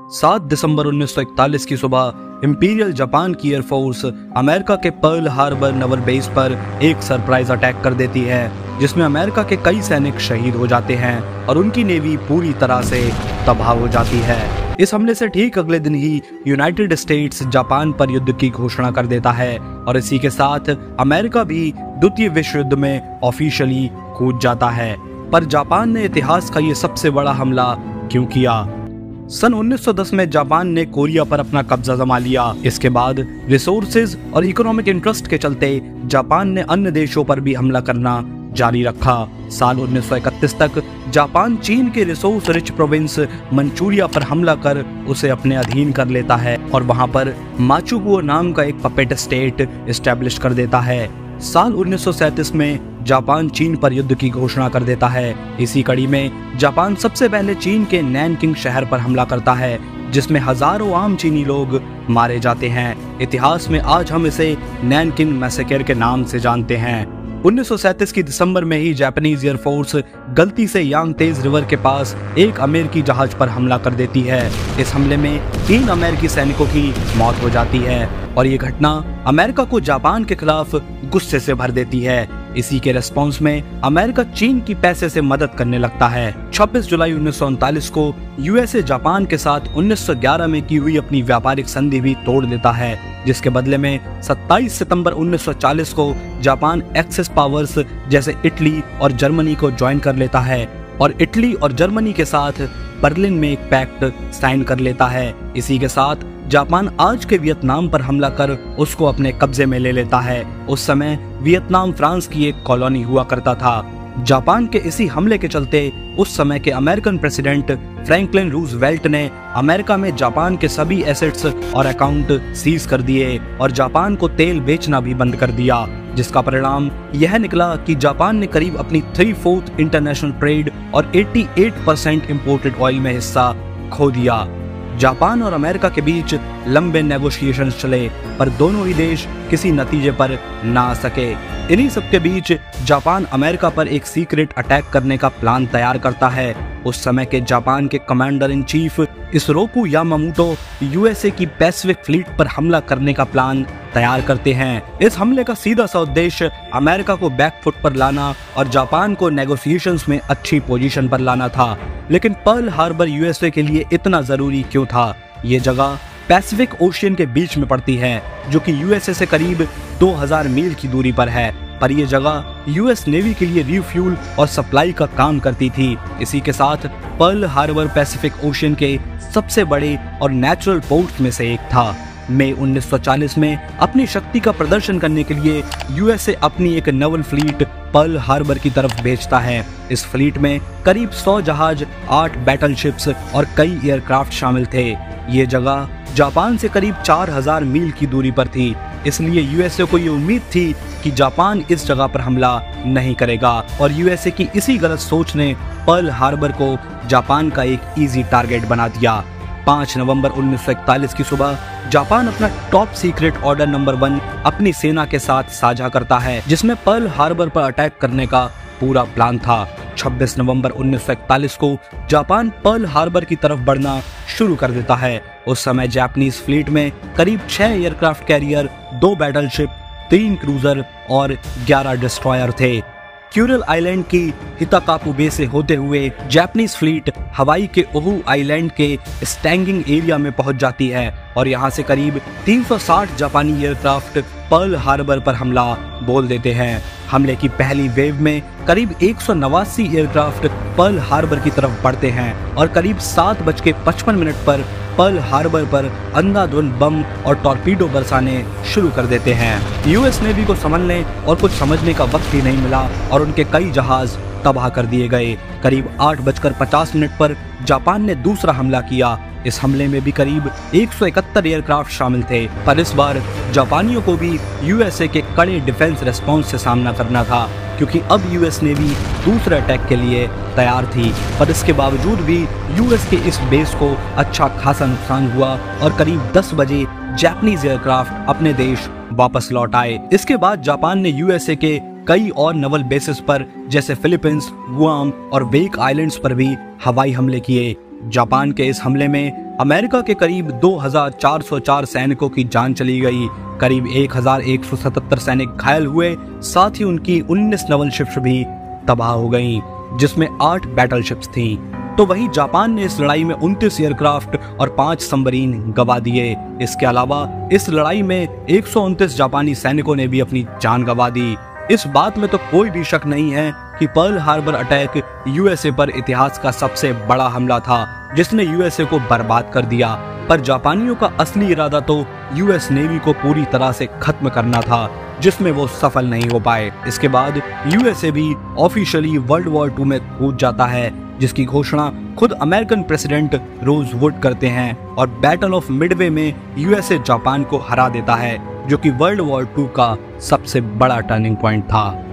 7 दिसंबर 1941 की सुबह imperial Japan की एयरफोर्स अमेरिका के पर्ल हार्बर नेवल बेस पर एक सरप्राइज अटैक कर देती है, जिसमें अमेरिका के कई सैनिक शहीद हो जाते हैं और उनकी नेवी पूरी तरह से तबाह हो जाती है। इस हमले से ठीक अगले दिन ही यूनाइटेड स्टेट्स जापान पर युद्ध की घोषणा कर देता है और इसी के साथ अमेरिका भी द्वितीय विश्व युद्ध में ऑफिशियली कूद जाता है। पर जापान ने इतिहास का ये सबसे बड़ा हमला क्यों किया? सन 1910 में जापान ने कोरिया पर अपना कब्जा जमा लिया। इसके बाद रिसोर्सेज और इकोनॉमिक इंटरेस्ट के चलते जापान ने अन्य देशों पर भी हमला करना जारी रखा। साल 1931 तक जापान चीन के रिसोर्स रिच प्रोविंस मंचूरिया पर हमला कर उसे अपने अधीन कर लेता है और वहां पर माचुगुओ नाम का एक पपेट स्टेट एस्टेब्लिश कर देता है। साल 1937 में जापान चीन पर युद्ध की घोषणा कर देता है। इसी कड़ी में जापान सबसे पहले चीन के नैनकिंग शहर पर हमला करता है, जिसमें हजारों आम चीनी लोग मारे जाते हैं। इतिहास में आज हम इसे नैनकिंग मैसेकर के नाम से जानते हैं। 1937 की दिसंबर में ही जापानीज एयरफोर्स गलती से यांगतेज रिवर के पास एक अमेरिकी जहाज पर हमला कर देती है। इस हमले में 3 अमेरिकी सैनिकों की मौत हो जाती है और ये घटना अमेरिका को जापान के खिलाफ गुस्से से भर देती है। इसी के रिस्पॉन्स में अमेरिका चीन की पैसे से मदद करने लगता है। 26 जुलाई 1939 को यूएसए जापान के साथ 1911 में की हुई अपनी व्यापारिक संधि भी तोड़ देता है, जिसके बदले में 27 सितंबर 1940 को जापान एक्सेस पावर्स जैसे इटली और जर्मनी को ज्वाइन कर लेता है और इटली और जर्मनी के साथ बर्लिन में एक पैक्ट साइन कर लेता है। इसी के साथ जापान आज के वियतनाम पर हमला कर उसको अपने कब्जे में ले लेता है। उस समय वियतनाम फ्रांस की एक कॉलोनी हुआ करता था। जापान के इसी हमले के चलते उस समय के अमेरिकन प्रेसिडेंट फ्रैंकलिन रूजवेल्ट ने अमेरिका में जापान के सभी एसेट्स और अकाउंट सीज कर दिए और जापान को तेल बेचना भी बंद कर दिया, जिसका परिणाम यह निकला कि जापान ने करीब अपनी 3/4 इंटरनेशनल ट्रेड और 88% इंपोर्टेड ऑयल में हिस्सा खो दिया। जापान और अमेरिका के बीच लंबे नेगोशिएशंस चले, पर दोनों ही देश किसी नतीजे पर ना आ सके। इन्हीं सब के बीच जापान अमेरिका पर एक सीक्रेट अटैक करने का प्लान तैयार करता है। उस समय के जापान के commander in chief Isoroku Yamamoto USA की पैसिफिक फ्लीट पर हमला करने का प्लान तैयार करते हैं। इस हमले का सीधा सा उद्देश्य अमेरिका को बैकफुट पर लाना और जापान को नेगोशिएशंस में अच्छी पोजीशन पर लाना था। लेकिन पर्ल हार्बर यूएसए के लिए इतना जरूरी क्यों था? ये जगह पैसिफिक ओशियन के बीच में पड़ती है, जो कि यूएसए से करीब 2000 मील की दूरी पर है। पर यह जगह यूएस नेवी के लिए रिफ्यूल और सप्लाई का काम करती थी। इसी के साथ पर्ल हार्बर पैसिफिक ओशियन के सबसे बड़े और नेचुरल पोर्ट में से एक था। मई 1940 में अपनी शक्ति का प्रदर्शन करने के लिए यूएसए अपनी एक नेवल फ्लीट पर्ल हार्बर की तरफ भेजता है। इस फ्लीट में करीब 100 जहाज, 8 बैटलशिप्स और कई एयरक्राफ्ट शामिल थे। ये जगह जापान से करीब 4000 मील की दूरी पर थी, इसलिए यूएसए को ये उम्मीद थी कि जापान इस जगह पर हमला नहीं करेगा और यूएसए की इसी गलत सोच ने पर्ल हार्बर को जापान का एक इजी टारगेट बना दिया। 5 नवंबर 1941 की सुबह जापान अपना टॉप सीक्रेट ऑर्डर नंबर 1 अपनी सेना के साथ साझा करता है, जिसमें पर्ल हार्बर पर अटैक करने का पूरा प्लान था। 26 नवंबर 1941 को जापान पर्ल हार्बर की तरफ बढ़ना शुरू कर देता है। उस समय जापानीज फ्लीट में करीब 6 एयरक्राफ्ट कैरियर, 2 बैटलशिप, 3 क्रूजर और 11 डिस्ट्रॉयर थे। क्यूरल आइलैंड की हिताकापू बे से होते हुए जापानीज फ्लीट हवाई के ओहू आइलैंड के स्टैंगिंग एरिया में पहुंच जाती है और यहां से करीब 360 जापानी एयरक्राफ्ट पर्ल हार्बर पर हमला बोल देते हैं। हमले की पहली वेव में करीब 189 एयरक्राफ्ट पर्ल हार्बर की तरफ बढ़ते हैं और करीब 7:55 पर पर्ल हार्बर पर अंधाधुंध बम और टॉर्पीडो बरसाने शुरू कर देते हैं। यूएस नेवी को संभलने और कुछ समझने का वक्त ही नहीं मिला और उनके कई जहाज तबाह कर दिए गए। करीब 8:50 पर जापान ने दूसरा हमला किया। इस हमले में भी करीब 171 एयरक्राफ्ट शामिल थे, पर इस बार जापानियों को भी यूएसए के कड़े डिफेंस रिस्पॉन्स से सामना करना था, क्योंकि अब यूएस नेवी दूसरे अटैक के लिए तैयार थी। पर इसके बावजूद भी यूएस के इस बेस को अच्छा खासा नुकसान हुआ और करीब 10 बजे जापानीज एयरक्राफ्ट अपने देश वापस लौट आए। इसके बाद जापान ने यूएसए के कई और नवल बेसिस पर जैसे फिलीपींस, गुआम और वेक आइलैंड्स पर भी हवाई हमले किए। जापान के इस हमले में अमेरिका के करीब 2404 सैनिकों की जान चली गई, करीब 1177 सैनिक घायल हुए, साथ ही उनकी 19 नवल शिप्स भी तबाह हो गईं, जिसमें 8 बैटल शिप्स थीं। तो वहीं जापान ने इस लड़ाई में 29 एयरक्राफ्ट और 5 सबमरीन गंवा दिए। इसके अलावा इस लड़ाई में 129 जापानी सैनिकों ने भी अपनी जान गंवा दी। इस बात में तो कोई भी शक नहीं है कि पर्ल हार्बर अटैक यूएसए पर इतिहास का सबसे बड़ा हमला था, जिसने यूएसए को बर्बाद कर दिया। पर जापानियों का असली इरादा तो यूएस नेवी को पूरी तरह से खत्म करना था, जिसमें वो सफल नहीं हो पाए। इसके बाद यूएसए भी ऑफिशियली वर्ल्ड वॉर 2 में कूद जाता है, जिसकी घोषणा खुद अमेरिकन प्रेसिडेंट रोजवुड करते हैं, और बैटल ऑफ मिडवे में यूएसए जापान को हरा देता है, जो कि वर्ल्ड वॉर 2 का सबसे बड़ा टर्निंग पॉइंट था।